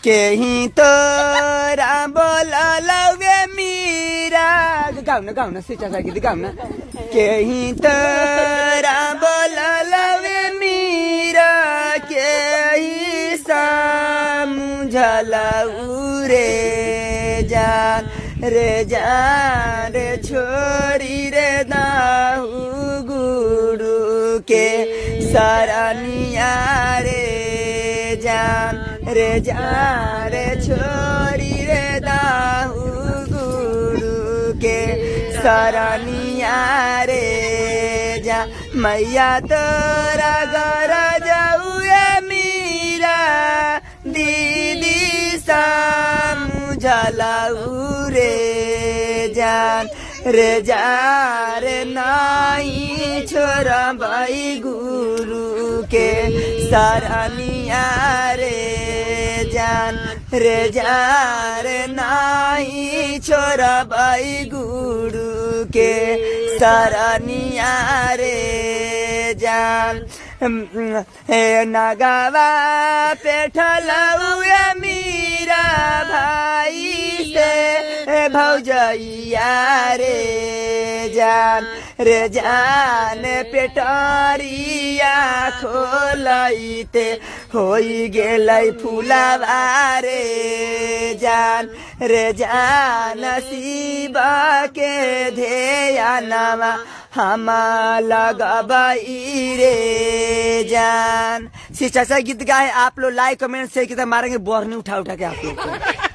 केही तोरा बोललवे मीरा गाउन शिक्षा गीत गाउन केही तोरा बोललवे मीरा केही सम्झलौ रे जान रे छोरी रे दाहु गुरु के सरनिया रे जान रे छोरी रे दाहु गुरु के सरनिया रे जा मैया तोरा घर जाऊ मीरा दीदी सम्झलौ रे जान रे नाई छोरा भाई गुरु के सरनिया रे जान रे नाई छोरा भाई गुरु के सरनिया रे जान नगावा पेठलौ मीरा भाई से भौजैया रे जान पेटरिया खोलैते होई गेलै फुलावा रे जान शिव के ध्यानमा हमा लगबाई रे जान। शिक्षा से गीत गाए आप लोग लाइक कमेंट शेयर किया मारेंगे बोरनी उठा के आप लोग को।